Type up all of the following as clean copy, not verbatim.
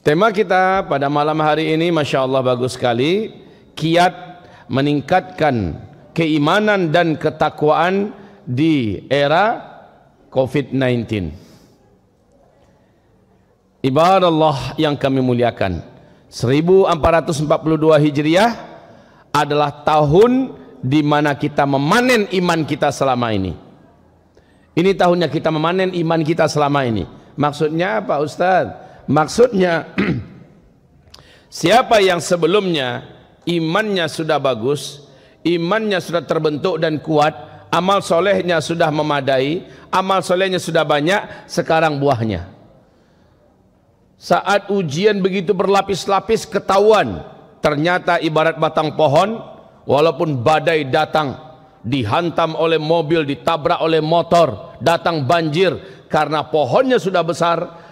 Tema kita pada malam hari ini Masya Allah bagus sekali. Kiat meningkatkan keimanan dan ketakwaan di era COVID-19. Ibarat Allah yang kami muliakan, 1442 Hijriah adalah tahun di mana kita memanen iman kita selama ini. Ini tahunnya kita memanen iman kita selama ini. Maksudnya apa Ustaz? Maksudnya siapa yang sebelumnya imannya sudah bagus, imannya sudah terbentuk dan kuat, amal solehnya sudah memadai, amal solehnya sudah banyak, sekarang buahnya. Saat ujian begitu berlapis-lapis ketahuan, ternyata ibarat batang pohon, walaupun badai datang, dihantam oleh mobil, ditabrak oleh motor, datang banjir, karena pohonnya sudah besar,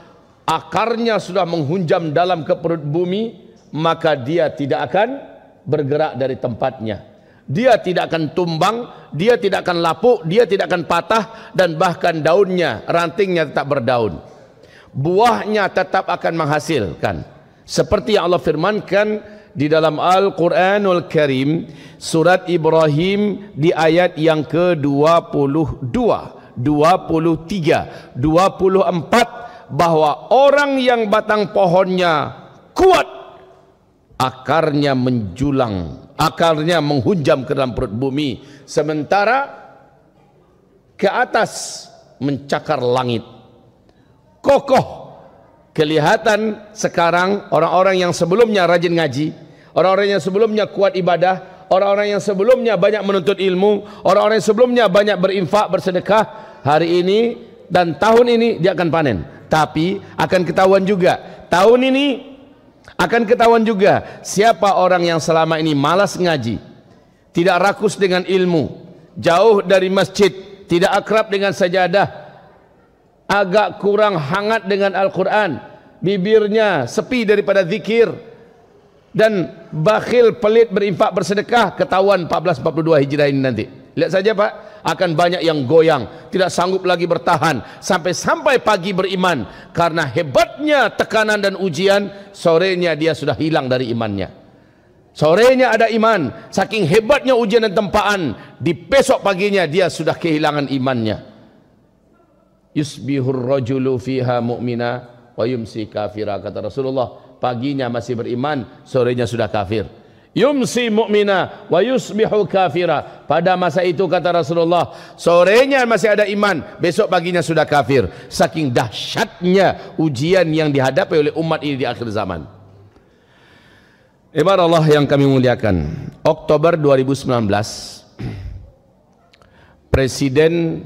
akarnya sudah menghunjam dalam ke perut bumi, maka dia tidak akan bergerak dari tempatnya. Dia tidak akan tumbang, dia tidak akan lapuk, dia tidak akan patah, dan bahkan daunnya, rantingnya tetap berdaun. Buahnya tetap akan menghasilkan. Seperti yang Allah firmankan di dalam Al-Quranul Karim, surat Ibrahim di ayat yang ke-22, 23, 24, bahwa orang yang batang pohonnya kuat, akarnya menjulang, akarnya menghunjam ke dalam perut bumi, sementara ke atas mencakar langit, kokoh. Kelihatan sekarang orang-orang yang sebelumnya rajin ngaji, orang-orang yang sebelumnya kuat ibadah, orang-orang yang sebelumnya banyak menuntut ilmu, orang-orang yang sebelumnya banyak berinfak, bersedekah, hari ini dan tahun ini dia akan panen. Tapi akan ketahuan juga, tahun ini akan ketahuan juga siapa orang yang selama ini malas ngaji, tidak rakus dengan ilmu, jauh dari masjid, tidak akrab dengan sajadah, agak kurang hangat dengan Al-Quran, bibirnya sepi daripada zikir, dan bakhil, pelit berinfak bersedekah. Ketahuan 1442 Hijrah ini nanti. Lihat saja Pak, akan banyak yang goyang, tidak sanggup lagi bertahan sampai pagi beriman, karena hebatnya tekanan dan ujian. Sorenya dia sudah hilang dari imannya. Sorenya ada iman, saking hebatnya ujian dan tempaan, di besok paginya dia sudah kehilangan imannya. Yusbihur rajulu fiha mu'mina wa yumsi kafira, kata Rasulullah. Paginya masih beriman, sorenya sudah kafir. Yumsi mu'mina wa yusbihu kafira. Pada masa itu kata Rasulullah, sorenya masih ada iman, besok paginya sudah kafir. Saking dahsyatnya ujian yang dihadapi oleh umat ini di akhir zaman. Ibarat Allah yang kami muliakan, Oktober 2019 Presiden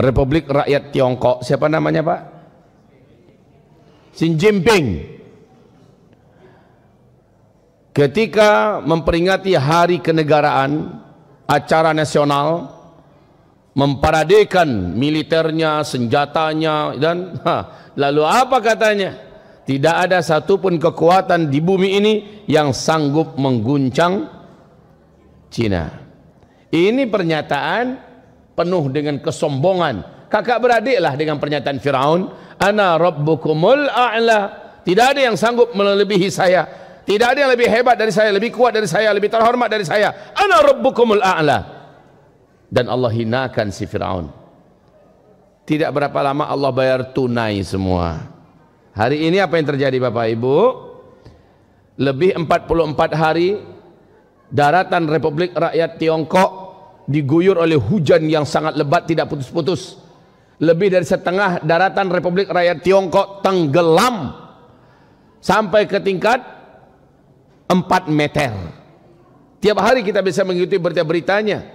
Republik Rakyat Tiongkok, siapa namanya Pak? Xi Jinping, ketika memperingati hari kenegaraan, acara nasional, memparadekan militernya, senjatanya, dan lalu apa katanya? Tidak ada satupun kekuatan di bumi ini yang sanggup mengguncang Cina. Ini pernyataan penuh dengan kesombongan. Kakak beradiklah dengan pernyataan Firaun, ana rabbukumul a'la. Tidak ada yang sanggup melebihi saya. Tidak ada yang lebih hebat dari saya, lebih kuat dari saya, lebih terhormat dari saya. Ana rabbukumul a'la. Dan Allah hinakan si Firaun. Tidak berapa lama Allah bayar tunai semua. Hari ini apa yang terjadi Bapak Ibu? Lebih 44 hari daratan Republik Rakyat Tiongkok diguyur oleh hujan yang sangat lebat tidak putus-putus. Lebih dari setengah daratan Republik Rakyat Tiongkok tenggelam sampai ke tingkat 4 meter. Tiap hari kita bisa mengikuti berita-beritanya.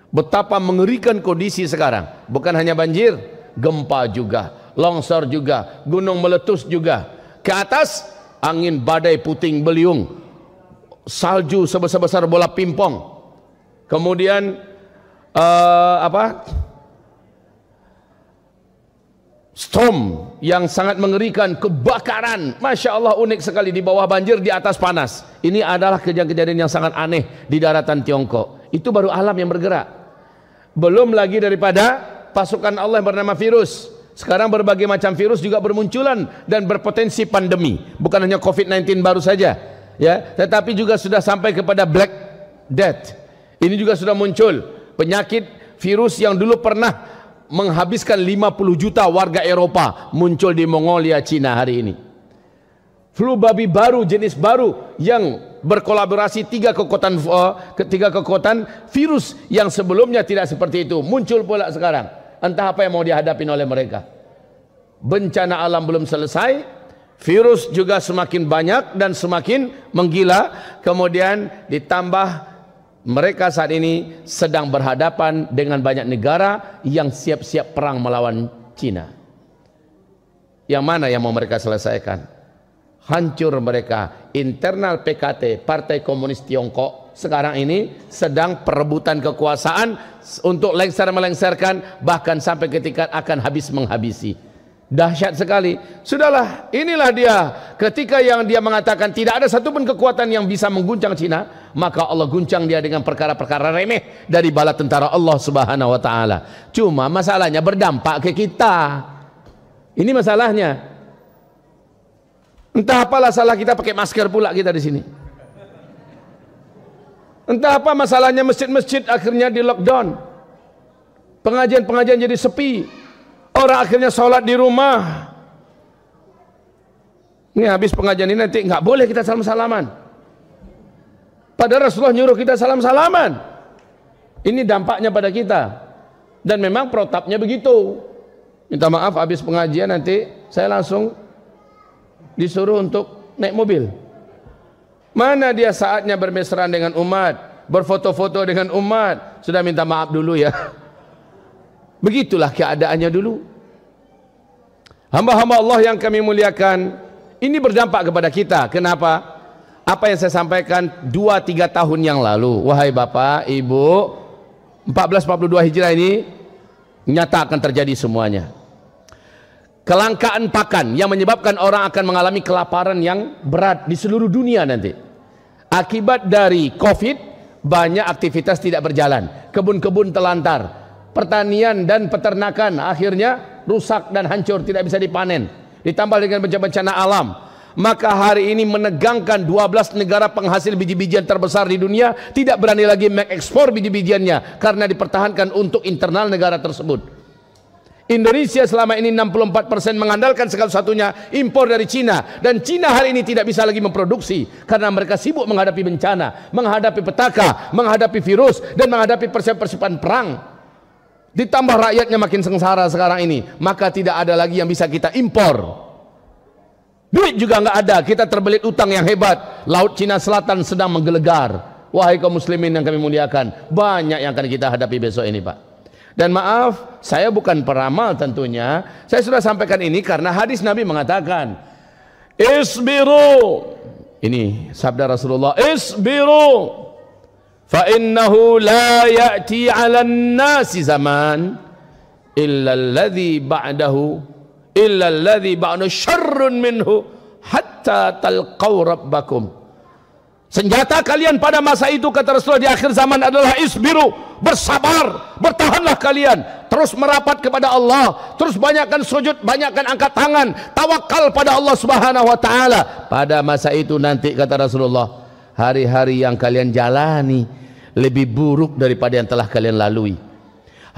Betapa mengerikan kondisi sekarang. Bukan hanya banjir, gempa juga, longsor juga, gunung meletus juga. Ke atas angin badai puting beliung, salju sebesar-besar bola pingpong. Kemudian storm yang sangat mengerikan, kebakaran. Masya Allah, unik sekali, di bawah banjir, di atas panas. Ini adalah kejadian-kejadian yang sangat aneh di daratan Tiongkok. Itu baru alam yang bergerak. Belum lagi daripada pasukan Allah yang bernama virus. Sekarang berbagai macam virus juga bermunculan dan berpotensi pandemi. Bukan hanya COVID-19 baru saja, ya, tetapi juga sudah sampai kepada Black Death. Ini juga sudah muncul penyakit virus yang dulu pernah menghabiskan 50 juta warga Eropa, muncul di Mongolia, Cina hari ini. Flu babi baru, jenis baru yang berkolaborasi tiga kekuatan virus yang sebelumnya tidak seperti itu, muncul pula sekarang. Entah apa yang mau dihadapi oleh mereka. Bencana alam belum selesai, virus juga semakin banyak dan semakin menggila. Kemudian ditambah mereka saat ini sedang berhadapan dengan banyak negara yang siap-siap perang melawan Cina. Yang mana yang mau mereka selesaikan? Hancur mereka. Internal PKT, Partai Komunis Tiongkok, sekarang ini sedang perebutan kekuasaan untuk melengsarkan, bahkan sampai ketika akan habis menghabisi. Dahsyat sekali. Sudahlah, inilah dia. Ketika yang dia mengatakan tidak ada satupun kekuatan yang bisa mengguncang Cina, maka Allah guncang dia dengan perkara-perkara remeh dari bala tentara Allah Subhanahu wa taala. Cuma masalahnya berdampak ke kita. Ini masalahnya. Entah apalah salah kita pakai masker pula kita di sini. Entah apa masalahnya masjid-masjid akhirnya di lockdown. Pengajian-pengajian jadi sepi. Orang akhirnya sholat di rumah. Ini habis pengajian ini nanti nggak boleh kita salam-salaman. Padahal Rasulullah nyuruh kita salam-salaman. Ini dampaknya pada kita. Dan memang protapnya begitu. Minta maaf habis pengajian nanti saya langsung disuruh untuk naik mobil. Mana dia saatnya bermesraan dengan umat, berfoto-foto dengan umat, sudah minta maaf dulu ya. Begitulah keadaannya dulu. Hamba-hamba Allah yang kami muliakan, ini berdampak kepada kita. Kenapa? Apa yang saya sampaikan 2-3 tahun yang lalu, wahai Bapak, Ibu, 1442 Hijrah ini nyata akan terjadi semuanya. Kelangkaan pakan yang menyebabkan orang akan mengalami kelaparan yang berat di seluruh dunia nanti. Akibat dari COVID, banyak aktivitas tidak berjalan, kebun-kebun telantar, pertanian dan peternakan akhirnya rusak dan hancur, tidak bisa dipanen. Ditambah dengan bencana alam, maka hari ini menegangkan 12 negara penghasil biji-bijian terbesar di dunia tidak berani lagi mengekspor biji-bijiannya karena dipertahankan untuk internal negara tersebut. Indonesia selama ini 64% mengandalkan segala satunya impor dari Cina, dan Cina hari ini tidak bisa lagi memproduksi karena mereka sibuk menghadapi bencana, menghadapi petaka, menghadapi virus dan menghadapi persiapan perang. Ditambah rakyatnya makin sengsara sekarang ini, maka tidak ada lagi yang bisa kita impor. Duit juga nggak ada, kita terbelit utang yang hebat. Laut Cina Selatan sedang menggelegar. Wahai kaum muslimin yang kami muliakan, banyak yang akan kita hadapi besok ini, Pak. Dan maaf, saya bukan peramal tentunya. Saya sudah sampaikan ini karena hadis Nabi mengatakan, isbiru. Ini sabda Rasulullah, isbiru. Fa innahu la ya'ti 'alan nasi zaman illa alladhi ba'dahu syarrun minhu hatta talqaw rabbakum. Senjata kalian pada masa itu, kata Rasulullah, di akhir zaman adalah isbiru, bersabar, bertahanlah kalian, terus merapat kepada Allah, terus banyakkan sujud, banyakkan angkat tangan, tawakal pada Allah Subhanahu wa taala. Pada masa itu nanti, kata Rasulullah, hari-hari yang kalian jalani lebih buruk daripada yang telah kalian lalui.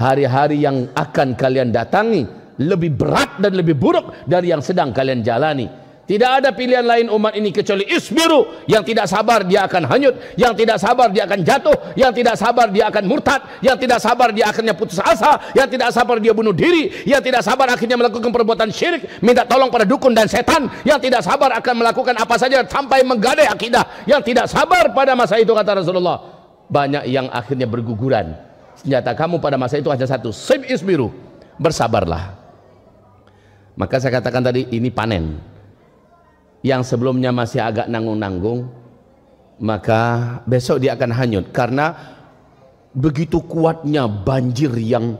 Hari-hari yang akan kalian datangi lebih berat dan lebih buruk dari yang sedang kalian jalani. Tidak ada pilihan lain umat ini kecuali isbiru. Yang tidak sabar dia akan hanyut, yang tidak sabar dia akan jatuh, yang tidak sabar dia akan murtad, yang tidak sabar dia akhirnya putus asa, yang tidak sabar dia bunuh diri, yang tidak sabar akhirnya melakukan perbuatan syirik, minta tolong pada dukun dan setan, yang tidak sabar akan melakukan apa saja sampai menggadai akidah, yang tidak sabar pada masa itu, kata Rasulullah, banyak yang akhirnya berguguran. Senjata kamu pada masa itu hanya satu, isbiru, bersabarlah. Maka saya katakan tadi, ini panen. Yang sebelumnya masih agak nanggung-nanggung, maka besok dia akan hanyut karena begitu kuatnya banjir yang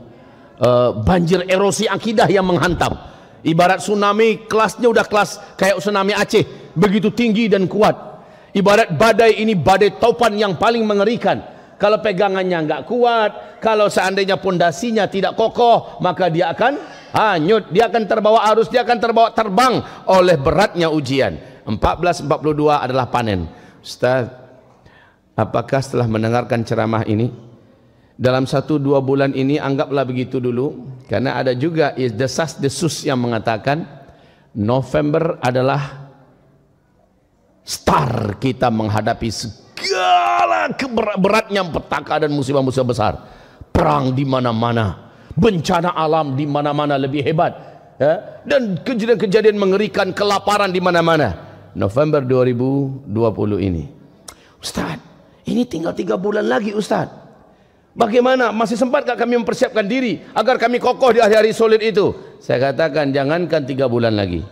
banjir erosi akidah yang menghantam. Ibarat tsunami, kelasnya udah kelas kayak tsunami Aceh, begitu tinggi dan kuat. Ibarat badai ini, badai topan yang paling mengerikan. Kalau pegangannya nggak kuat, kalau seandainya pondasinya tidak kokoh, maka dia akan hanyut, dia akan terbawa arus, dia akan terbawa terbang oleh beratnya ujian. 1442 adalah panen. Ustaz, apakah setelah mendengarkan ceramah ini, dalam 1-2 bulan ini anggaplah begitu dulu, karena ada juga desas-desus yang mengatakan November adalah star kita menghadapi segala beratnya petaka dan musibah-musibah besar. Perang di mana-mana, bencana alam di mana-mana lebih hebat, ya? Dan kejadian-kejadian mengerikan, kelaparan di mana-mana. November 2020 ini, Ustaz, ini tinggal 3 bulan lagi Ustaz. Bagaimana? Masih sempatkah kami mempersiapkan diri agar kami kokoh di hari-hari sulit itu? Saya katakan jangankan 3 bulan lagi,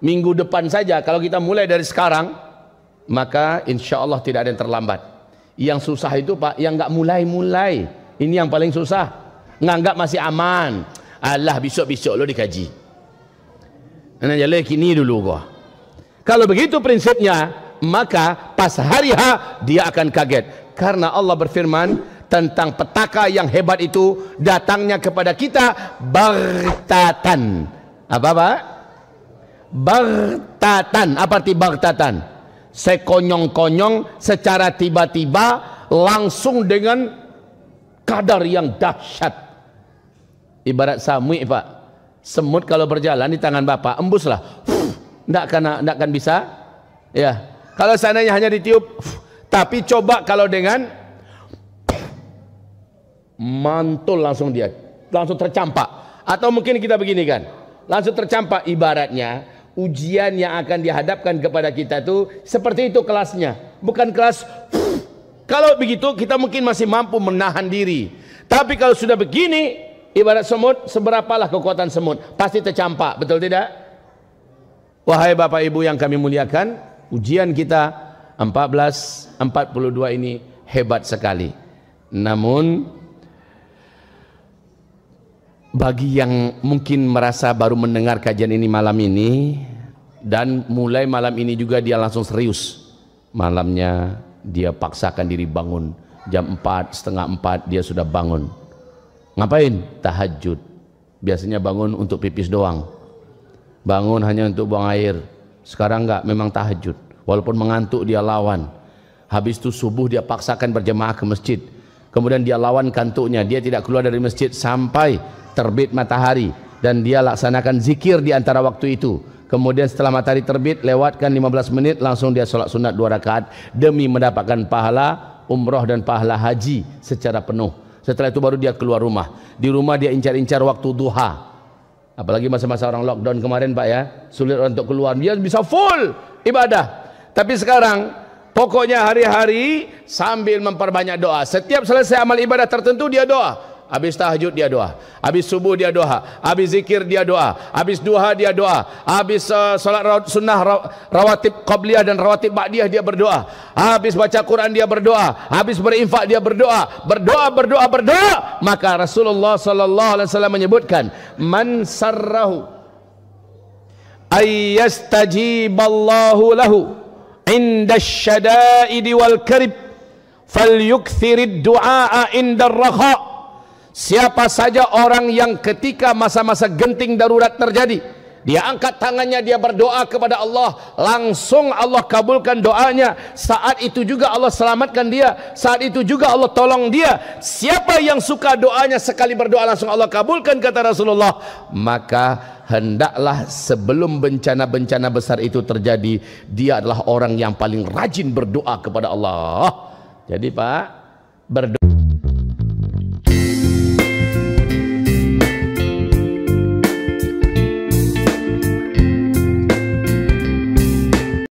minggu depan saja kalau kita mulai dari sekarang, maka insya Allah tidak ada yang terlambat. Yang susah itu Pak, yang nggak mulai-mulai, ini yang paling susah. Nganggap masih aman, alah besok-besok lo dikaji, nah jalan kini dulu gua. Kalau begitu prinsipnya, maka pas hari H dia akan kaget, karena Allah berfirman tentang petaka yang hebat itu datangnya kepada kita baghtatan. Apa Pak? Baghtatan. Apa arti baghtatan? Sekonyong-konyong, secara tiba-tiba, langsung dengan kadar yang dahsyat. Ibarat samui Pak, semut kalau berjalan di tangan Bapak, embuslah, tidak akan bisa, ya. Kalau seandainya hanya ditiup, tapi coba kalau dengan mantul, langsung dia langsung tercampak. Atau mungkin kita begini kan, langsung tercampak. Ibaratnya ujian yang akan dihadapkan kepada kita tuh seperti itu kelasnya, bukan kelas. Kalau begitu kita mungkin masih mampu menahan diri, tapi kalau sudah begini, ibarat semut, seberapalah kekuatan semut, pasti tercampak, betul tidak? Wahai Bapak Ibu yang kami muliakan, ujian kita 1442 ini hebat sekali. Namun bagi yang mungkin merasa baru mendengar kajian ini malam ini, dan mulai malam ini juga dia langsung serius, malamnya dia paksakan diri bangun jam 4, setengah 4 dia sudah bangun. Ngapain? Tahajud. Biasanya bangun untuk pipis doang, bangun hanya untuk buang air. Sekarang enggak, memang tahajud. Walaupun mengantuk dia lawan. Habis itu subuh dia paksakan berjemaah ke masjid. Kemudian dia lawan kantuknya, dia tidak keluar dari masjid sampai terbit matahari, dan dia laksanakan zikir di antara waktu itu. Kemudian setelah matahari terbit, lewatkan 15 menit, langsung dia sholat sunat 2 rakaat demi mendapatkan pahala umroh dan pahala haji secara penuh. Setelah itu baru dia keluar rumah. Di rumah dia incar-incar waktu duha. Apalagi masa-masa orang lockdown kemarin Pak ya, sulit untuk keluar, dia bisa full ibadah. Tapi sekarang pokoknya hari-hari sambil memperbanyak doa. Setiap selesai amal ibadah tertentu dia doa. Habis tahajud dia doa, habis subuh dia doa, habis zikir dia doa, habis duha dia doa, habis solat sunnah rawatib qabliyah dan rawatib ba'diyah dia berdoa, habis baca Quran dia berdoa, habis berinfak dia berdoa, berdoa. Maka Rasulullah sallallahu alaihi wasallam menyebutkan, man sarrahu ay yastajiballahu lahu inda syada'idi wal karib falyukthirid du'a inda ar-rakha. Siapa saja orang yang ketika masa-masa genting darurat terjadi, dia angkat tangannya, dia berdoa kepada Allah, langsung Allah kabulkan doanya. Saat itu juga Allah selamatkan dia, saat itu juga Allah tolong dia. Siapa yang suka doanya sekali berdoa langsung Allah kabulkan, kata Rasulullah, maka hendaklah sebelum bencana-bencana besar itu terjadi, dia adalah orang yang paling rajin berdoa kepada Allah. Jadi Pak, berdoa